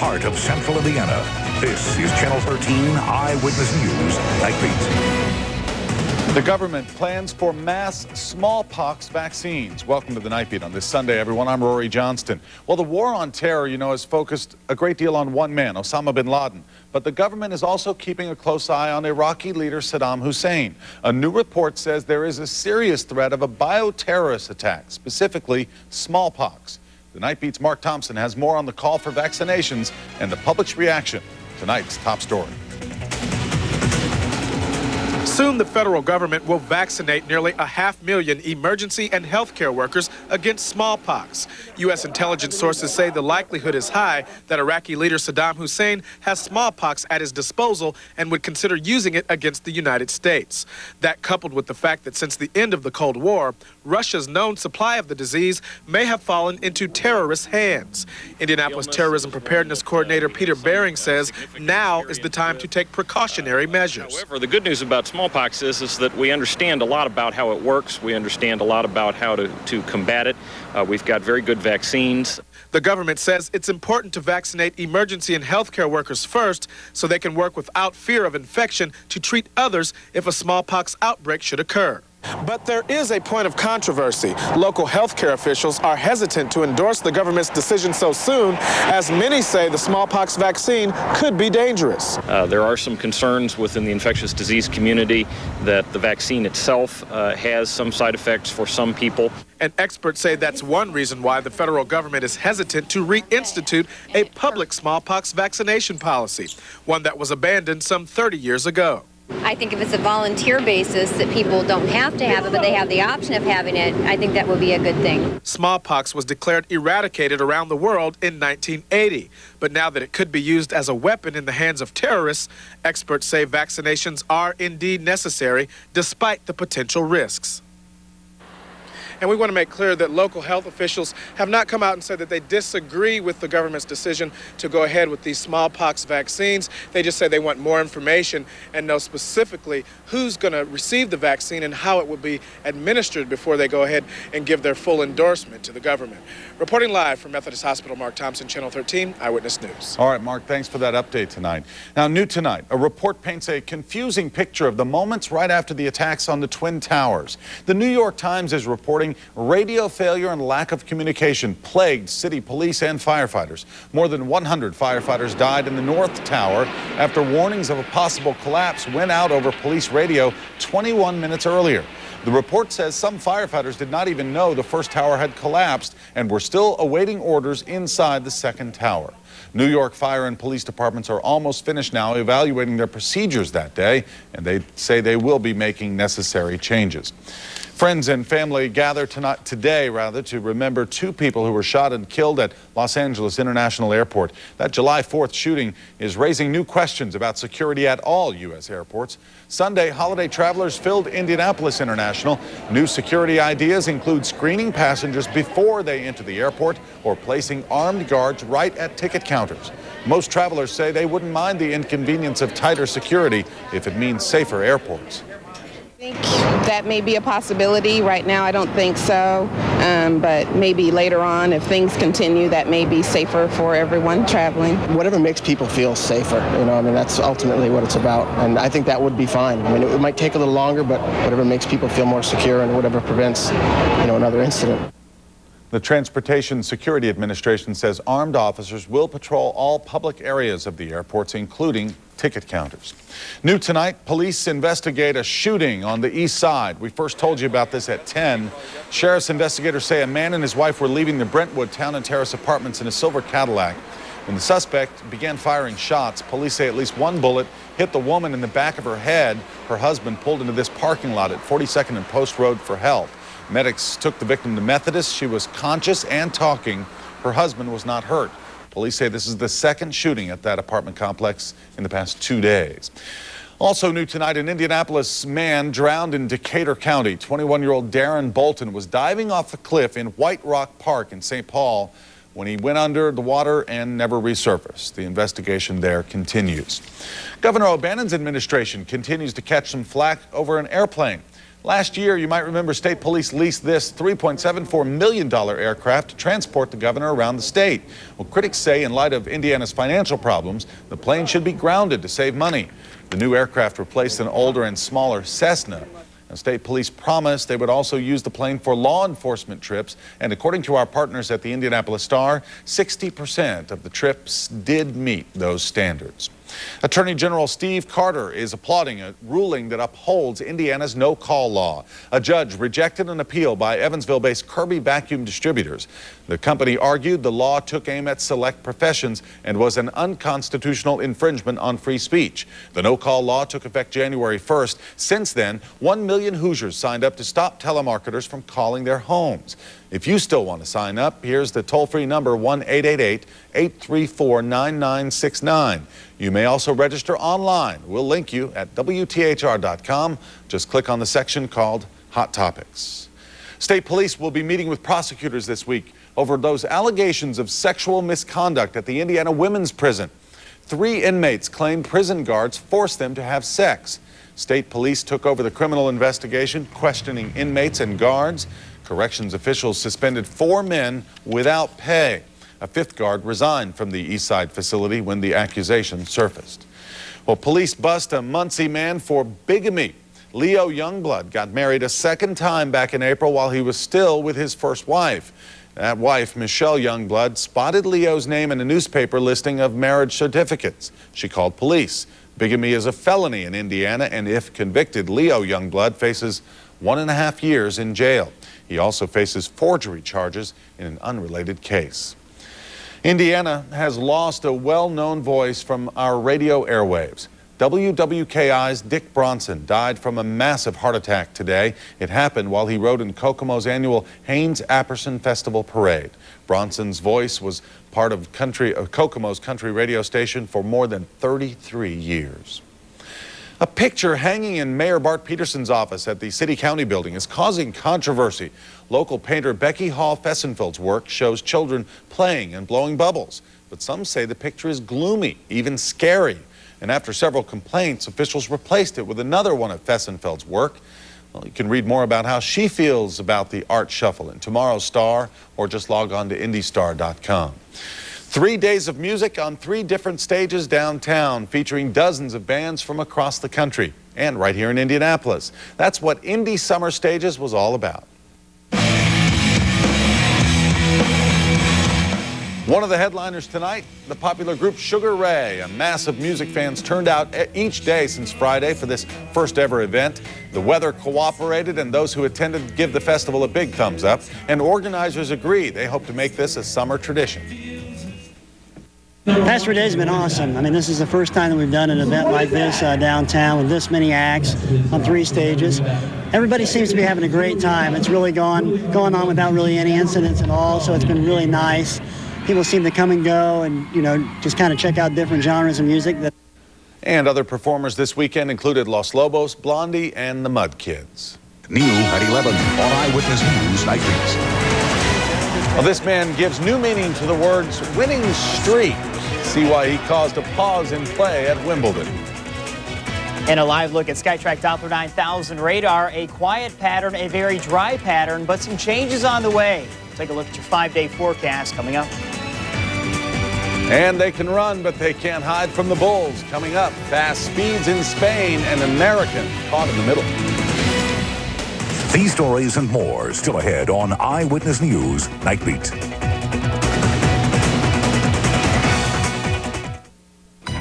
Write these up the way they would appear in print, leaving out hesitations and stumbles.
heart of central Indiana. This is Channel 13 Eyewitness News Night Beat. The government plans for mass smallpox vaccines. Welcome to the Night Beat on this Sunday, everyone. I'm Rhori Johnston. Well, the war on terror, has focused a great deal on one man, Osama bin Laden. But the government is also keeping a close eye on Iraqi leader Saddam Hussein. A new report says there is a serious threat of a bioterrorist attack, specifically smallpox. The Night Beat's Mark Thompson has more on the call for vaccinations and the public's reaction. Tonight's top story. Soon the federal government will vaccinate nearly 500,000 emergency and healthcare workers against smallpox. U.S. intelligence sources say the likelihood is high that Iraqi leader Saddam Hussein has smallpox at his disposal and would consider using it against the United States. That, coupled with the fact that since the end of the Cold War, Russia's known supply of the disease may have fallen into terrorist hands. Indianapolis Terrorism Preparedness Coordinator Peter Bering says now is the time to take precautionary measures. However, the good news about smallpox is that we understand a lot about how it works. We understand a lot about how to combat it. We've got very good vaccines. The government says it's important to vaccinate emergency and healthcare workers first so they can work without fear of infection to treat others if a smallpox outbreak should occur. But there is a point of controversy. Local healthcare officials are hesitant to endorse the government's decision so soon, as many say the smallpox vaccine could be dangerous. There are some concerns within the infectious disease community that the vaccine itself has some side effects for some people. And experts say that's one reason why the federal government is hesitant to reinstitute a public smallpox vaccination policy, one that was abandoned some 30 years ago. I think if it's a volunteer basis that people don't have to have it, but they have the option of having it, I think that would be a good thing. Smallpox was declared eradicated around the world in 1980. But now that it could be used as a weapon in the hands of terrorists, experts say vaccinations are indeed necessary despite the potential risks. And we want to make clear that local health officials have not come out and said that they disagree with the government's decision to go ahead with these smallpox vaccines. They just say they want more information and know specifically who's going to receive the vaccine and how it will be administered before they go ahead and give their full endorsement to the government. Reporting live from Methodist Hospital, Mark Thompson, Channel 13, Eyewitness News. All right, Mark, thanks for that update tonight. Now, new tonight, a report paints a confusing picture of the moments right after the attacks on the Twin Towers. The New York Times is reporting radio failure and lack of communication plagued city police and firefighters. More than 100 firefighters died in the North Tower after warnings of a possible collapse went out over police radio 21 minutes earlier. The report says some firefighters did not even know the first tower had collapsed and were still awaiting orders inside the second tower. New York fire and police departments are almost finished now evaluating their procedures that day, and they say they will be making necessary changes. Friends and family gather today to remember two people who were shot and killed at Los Angeles International Airport. That July 4th shooting is raising new questions about security at all U.S. airports. Sunday, holiday travelers filled Indianapolis International. New security ideas include screening passengers before they enter the airport or placing armed guards right at ticket counters. Most travelers say they wouldn't mind the inconvenience of tighter security if it means safer airports. I think that may be a possibility. Right now, I don't think so, but maybe later on, if things continue, that may be safer for everyone traveling. Whatever makes people feel safer, that's ultimately what it's about, and I think that would be fine. It might take a little longer, but whatever makes people feel more secure and whatever prevents, another incident. The Transportation Security Administration says armed officers will patrol all public areas of the airports, including ticket counters. New tonight, police investigate a shooting on the east side. We first told you about this at 10. Sheriff's investigators say a man and his wife were leaving the Brentwood Town and Terrace apartments in a silver Cadillac when the suspect began firing shots. Police say at least one bullet hit the woman in the back of her head. Her husband pulled into this parking lot at 42nd and Post Road for help. Medics took the victim to Methodist. She was conscious and talking. Her husband was not hurt. Police say this is the second shooting at that apartment complex in the past 2 days. Also new tonight, an Indianapolis man drowned in Decatur County. 21-year-old Darren Bolton was diving off a cliff in White Rock Park in St. Paul when he went under the water and never resurfaced. The investigation there continues. Governor O'Bannon's administration continues to catch some flack over an airplane. Last year, you might remember state police leased this $3.74 million aircraft to transport the governor around the state. Well, critics say in light of Indiana's financial problems, the plane should be grounded to save money. The new aircraft replaced an older and smaller Cessna. Now, state police promised they would also use the plane for law enforcement trips, and according to our partners at the Indianapolis Star, 60% of the trips did meet those standards. Attorney General Steve Carter is applauding a ruling that upholds Indiana's no-call law. A judge rejected an appeal by Evansville-based Kirby Vacuum Distributors. The company argued the law took aim at select professions and was an unconstitutional infringement on free speech. The no-call law took effect January 1st. Since then, 1 million Hoosiers signed up to stop telemarketers from calling their homes. If you still want to sign up, here's the toll-free number 1-888-834-9969. You may also register online. We'll link you at WTHR.com. Just click on the section called Hot Topics. State police will be meeting with prosecutors this week over those allegations of sexual misconduct at the Indiana Women's Prison. 3 inmates claim prison guards forced them to have sex. State police took over the criminal investigation, questioning inmates and guards. Corrections officials suspended 4 men without pay. A 5th guard resigned from the Eastside facility when the accusation surfaced. Well, police bust a Muncie man for bigamy. Leo Youngblood got married a 2nd time back in April while he was still with his first wife. That wife, Michelle Youngblood, spotted Leo's name in a newspaper listing of marriage certificates. She called police. Bigamy is a felony in Indiana, and if convicted, Leo Youngblood faces 1.5 years in jail. He also faces forgery charges in an unrelated case. Indiana has lost a well-known voice from our radio airwaves. WWKI's Dick Bronson died from a massive heart attack today. It happened while he rode in Kokomo's annual Haynes-Apperson Festival Parade. Bronson's voice was part of Kokomo's country radio station for more than 33 years. A picture hanging in Mayor Bart Peterson's office at the City County building is causing controversy. Local painter Becky Hall Fessenfeld's work shows children playing and blowing bubbles. But some say the picture is gloomy, even scary. And after several complaints, officials replaced it with another one of Fessenfeld's work. Well, you can read more about how she feels about the art shuffle in tomorrow's Star, or just log on to IndyStar.com. 3 days of music on 3 different stages downtown, featuring dozens of bands from across the country and right here in Indianapolis. That's what Indy Summer Stages was all about. One of the headliners tonight, the popular group Sugar Ray. A mass of music fans turned out each day since Friday for this first ever event. The weather cooperated, and those who attended give the festival a big thumbs up. And organizers agree they hope to make this a summer tradition. The past 3 days have been awesome. I mean, this is the first time that we've done an event like this downtown with this many acts on 3 stages. Everybody seems to be having a great time. It's really going on without really any incidents at all, so it's been really nice. People seem to come and go and, just kind of check out different genres of music. And other performers this weekend included Los Lobos, Blondie, and the Mud Kids. New at 11 on Eyewitness News Nightlies. Well, this man gives new meaning to the words winning streak. See why he caused a pause in play at Wimbledon. And a live look at SkyTrack Doppler 9000 radar, a quiet pattern, a very dry pattern, but some changes on the way. Take a look at your 5-day forecast coming up. And they can run, but they can't hide from the Bulls. Coming up, fast speeds in Spain, and American caught in the middle. These stories and more still ahead on Eyewitness News Nightbeat.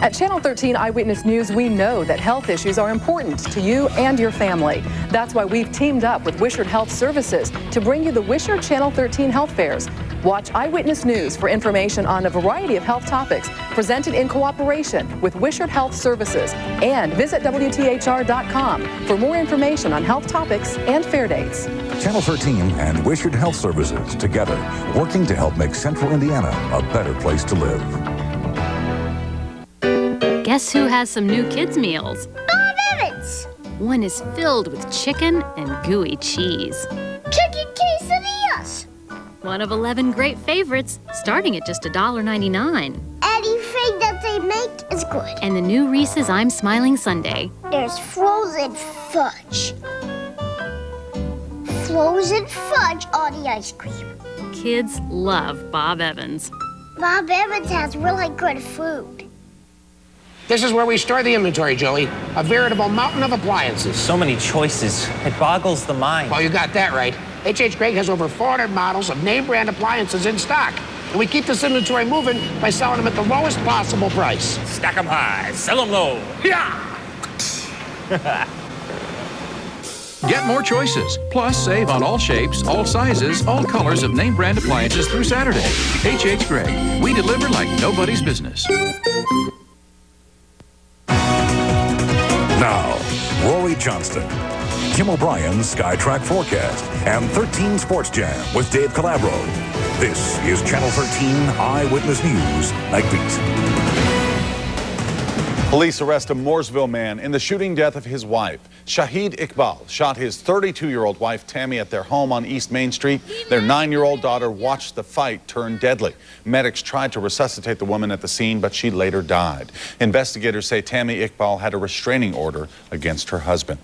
At Channel 13 Eyewitness News, we know that health issues are important to you and your family. That's why we've teamed up with Wishard Health Services to bring you the Wishard Channel 13 Health Fairs. Watch Eyewitness News for information on a variety of health topics presented in cooperation with Wishard Health Services. And visit WTHR.com for more information on health topics and fair dates. Channel 13 and Wishard Health Services together, working to help make Central Indiana a better place to live. Guess who has some new kids' meals? Bob Evans! One is filled with chicken and gooey cheese. Chicken quesadillas! One of 11 great favorites, starting at just $1.99. Anything that they make is good. And the new Reese's I'm Smiling Sundae. There's frozen fudge. frozen fudge on the ice cream. Kids love Bob Evans. Bob Evans has really good food. This is where we store the inventory, Joey. A veritable mountain of appliances. So many choices. It boggles the mind. Well, you got that right. H.H. Gregg has over 400 models of name-brand appliances in stock. And we keep this inventory moving by selling them at the lowest possible price. Stack them high, sell them low. Yeah! Get more choices. Plus, save on all shapes, all sizes, all colors of name brand appliances through Saturday. H.H. Gregg. We deliver like nobody's business. Now, Rhori Johnston, Jim O'Brien's SkyTrack Forecast, and 13 Sports Jam with Dave Calabro. This is Channel 13 Eyewitness News Night Beat. Police arrest a Mooresville man in the shooting death of his wife. Shahid Iqbal shot his 32-year-old wife, Tammy, at their home on East Main Street. Their 9-year-old daughter watched the fight turn deadly. Medics tried to resuscitate the woman at the scene, but she later died. Investigators say Tammy Iqbal had a restraining order against her husband.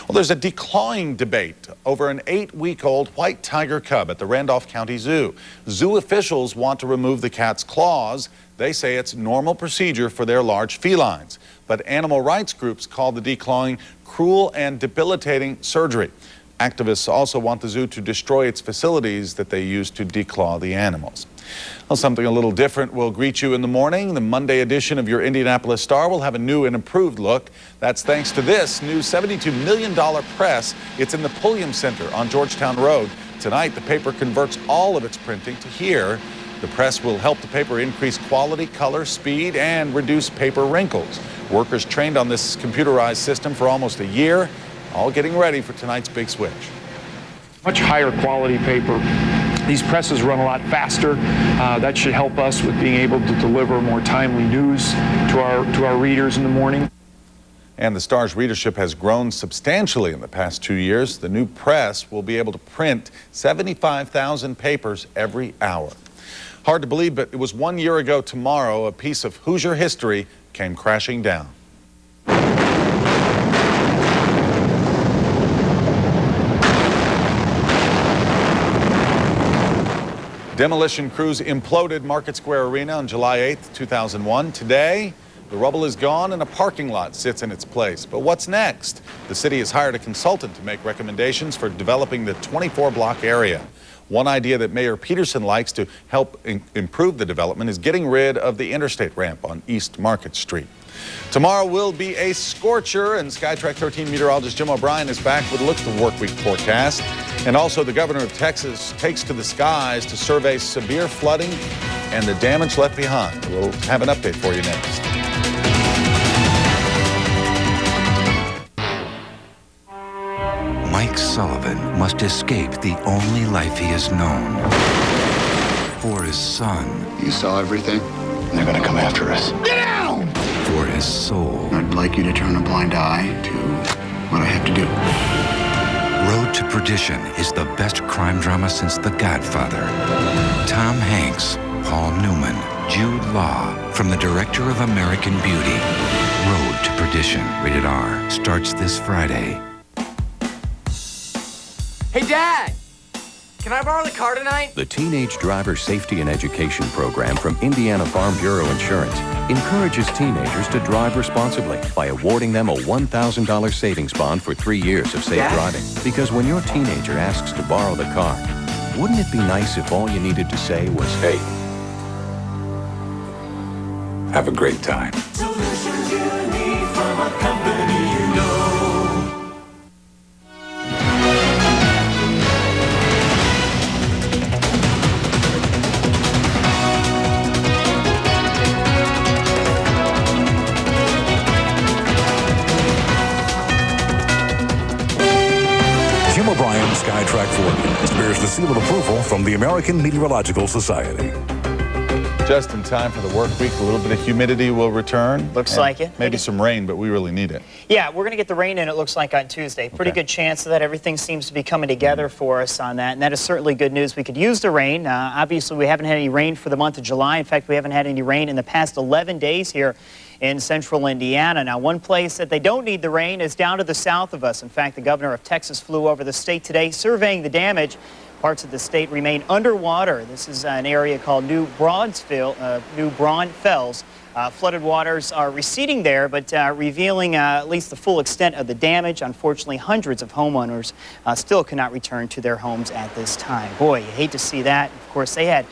Well, there's a declawing debate over an 8-week-old white tiger cub at the Randolph County Zoo. Zoo officials want to remove the cat's claws. They say it's normal procedure for their large felines. But animal rights groups call the declawing cruel and debilitating surgery. Activists also want the zoo to destroy its facilities that they use to declaw the animals. Well, something a little different will greet you in the morning. The Monday edition of your Indianapolis Star will have a new and improved look. That's thanks to this new $72 million press. It's in the Pulliam Center on Georgetown Road. Tonight, the paper converts all of its printing to here. The press will help the paper increase quality, color, speed, and reduce paper wrinkles. Workers trained on this computerized system for almost a year, all getting ready for tonight's big switch. Much higher quality paper. These presses run a lot faster. That should help us with being able to deliver more timely news to our readers in the morning. And the Star's readership has grown substantially in the past 2 years. The new press will be able to print 75,000 papers every hour. Hard to believe, but it was 1 year ago tomorrow a piece of Hoosier history came crashing down. Demolition crews imploded Market Square Arena on July 8th, 2001. Today, the rubble is gone and a parking lot sits in its place. But what's next? The city has hired a consultant to make recommendations for developing the 24-block area. One idea that Mayor Peterson likes to help improve the development is getting rid of the interstate ramp on East Market Street. Tomorrow will be a scorcher, and SkyTrack 13 meteorologist Jim O'Brien is back with a look at the work week forecast. And also, the governor of Texas takes to the skies to survey severe flooding and the damage left behind. We'll have an update for you next. Mike Sullivan must escape the only life he has known. For his son. You saw everything? They're gonna come after us. Get down! For his soul. I'd like you to turn a blind eye to what I have to do. Road to Perdition is the best crime drama since The Godfather. Tom Hanks, Paul Newman, Jude Law, from the director of American Beauty. Road to Perdition, rated R, starts this Friday. Hey, Dad! Can I borrow the car tonight? The Teenage Driver Safety and Education Program from Indiana Farm Bureau Insurance encourages teenagers to drive responsibly by awarding them a $1,000 savings bond for 3 years of safe driving. Because when your teenager asks to borrow the car, wouldn't it be nice if all you needed to say was, "Hey, have a great time"? Solutions you need from a company you know. Jim O'Brien's SkyTrack Forecast bears the seal of approval from the American Meteorological Society. Just in time for the work week, a little bit of humidity will return. Looks like it. Maybe some rain, but we really need it. Yeah, we're going to get the rain in, it looks like, on Tuesday. Pretty good chance that everything seems to be coming together for us on that, and that is certainly good news. We could use the rain. Obviously, we haven't had any rain for the month of July. In fact, we haven't had any rain in the past 11 days here in central Indiana. Now, one place that they don't need the rain is down to the south of us. In fact, the governor of Texas flew over the state today surveying the damage. Parts of the state remain underwater. This is an area called New Braunfels. Flooded waters are receding there, but revealing at least the full extent of the damage. Unfortunately, hundreds of homeowners still cannot return to their homes at this time. Boy, you hate to see that. Of course, they had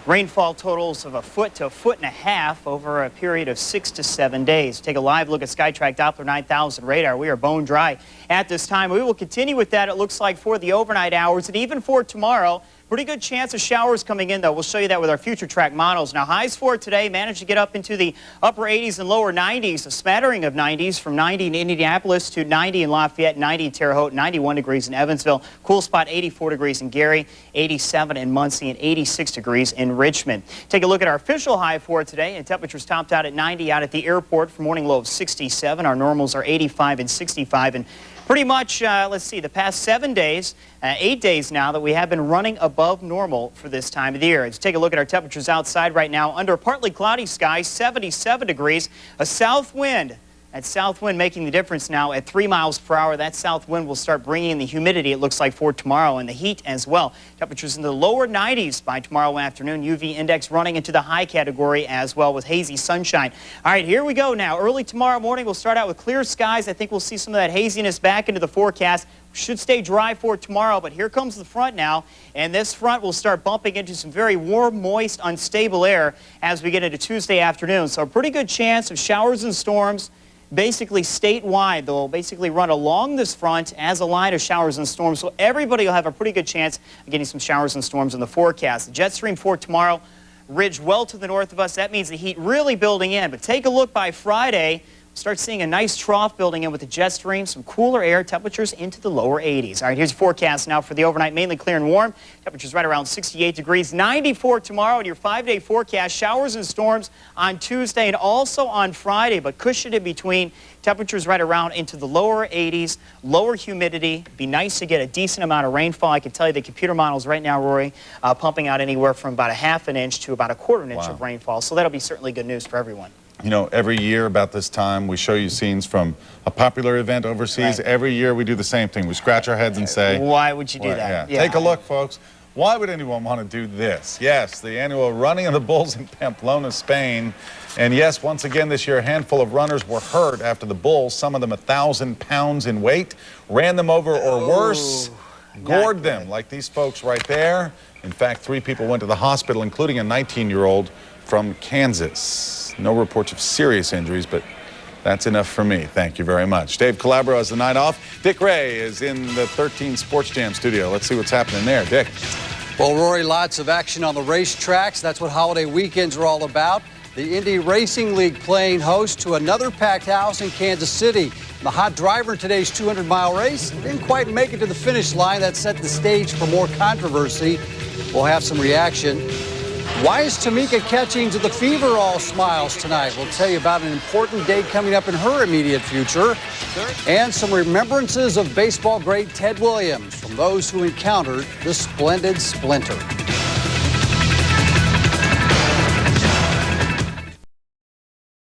rainfall totals of 1 foot to 1.5 feet over a period of 6 to 7 days. Take a live look at SkyTrack Doppler 9000 radar. We are bone dry at this time. We will continue with that, it looks like, for the overnight hours and even for tomorrow. Pretty good chance of showers coming in, though. We'll show you that with our future track models. Now, highs for today managed to get up into the upper 80s and lower 90s, a smattering of 90s from 90 in Indianapolis to 90 in Lafayette, 90 in Terre Haute, 91 degrees in Evansville. Cool spot, 84 degrees in Gary, 87 in Muncie, and 86 degrees in Richmond. Take a look at our official high for today, and temperatures topped out at 90 out at the airport for morning low of 67. Our normals are 85 and 65. And pretty much, let's see, the past 7 days, 8 days now that we have been running above normal for this time of the year. Let's take a look at our temperatures outside right now. Under a partly cloudy sky, 77 degrees, a south wind. That south wind making the difference now at 3 miles per hour. That south wind will start bringing in the humidity, it looks like, for tomorrow, and the heat as well. Temperatures in the lower 90s by tomorrow afternoon. UV index running into the high category as well with hazy sunshine. All right, here we go now. Early tomorrow morning, we'll start out with clear skies. I think we'll see some of that haziness back into the forecast. Should stay dry for tomorrow, but here comes the front now, and this front will start bumping into some very warm, moist, unstable air as we get into Tuesday afternoon. So a pretty good chance of showers and storms. Basically statewide. They'll basically run along this front as a line of showers and storms, so everybody will have a pretty good chance of getting some showers and storms in the forecast. The jet stream for tomorrow, ridge well to the north of us. That means the heat really building in, but take a look by Friday. Start seeing a nice trough building in with the jet stream, some cooler air, temperatures into the lower 80s. All right, here's your forecast now for the overnight, mainly clear and warm. Temperatures right around 68 degrees, 94 tomorrow, and your 5-day forecast. Showers and storms on Tuesday and also on Friday, but cushioned in between. Temperatures right around into the lower 80s, lower humidity. Be nice to get a decent amount of rainfall. I can tell you the computer models right now, Rory, pumping out anywhere from about 1/2 inch to about 1/4 inch of rainfall. So that'll be certainly good news for everyone. You know, every year about this time, we show you scenes from a popular event overseas. Right. Every year we do the same thing. We scratch our heads and say, why would you do that? Yeah. Take a look, folks. Why would anyone want to do this? Yes, the annual Running of the Bulls in Pamplona, Spain. And yes, once again this year, a handful of runners were hurt after the Bulls, some of them 1,000 pounds in weight, ran them over or worse, gored them like these folks right there. In fact, 3 people went to the hospital, including a 19-year-old from Kansas. No reports of serious injuries, but that's enough for me. Thank you very much. Dave Calabro has the night off. Dick Rea is in the 13 Sports Jam studio. Let's see what's happening there. Dick. Well, Rory, lots of action on the racetracks. That's what holiday weekends are all about. The Indy Racing League playing host to another packed house in Kansas City. The hot driver in today's 200-mile race didn't quite make it to the finish line. That set the stage for more controversy. We'll have some reaction. Why is Tamika catching to the fever all smiles tonight? We'll tell you about an important date coming up in her immediate future. And some remembrances of baseball great Ted Williams from those who encountered the splendid Splinter.